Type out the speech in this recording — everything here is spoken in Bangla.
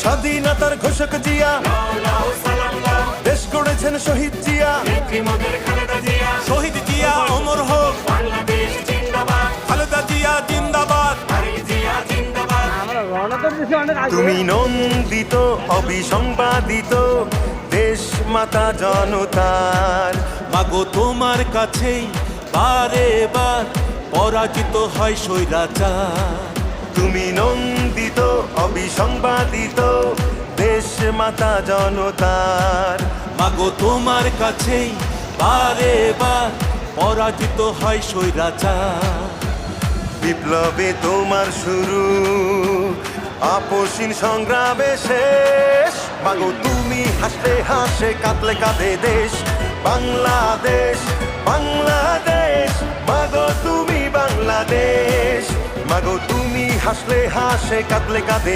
স্বাধীনতার ঘোষক জিয়া, দেশ গড়েছেন শহীদ জিয়া। শহীদ জিয়া অমর হোক, খালেদা জিয়া জিন্দাবাদ। তুমি নন্দিত অবিসংবাদিত দেশ মাতা জনতার। মাগো তোমার কাছেই বারে বার পরাজিত হয় স্বৈরাচার। তুমি নন্দিত অবিসংবাদিত দেশ মাতা জনতার। মাগো তোমার কাছেই বারে বার পরাজিত হয় স্বৈরাচার। বিপ্লবে তোমার শুরু, আপসীন সংগ্রামে শেষ। মাগো তুমি হাসলে হাসে, কাঁদলে কাঁদে দেশ বাংলাদেশ, বাংলাদেশ। মাগো তুমি বাংলাদেশ, মাগো তুমি হাসলে হাসে, কাঁদলে কাঁদে।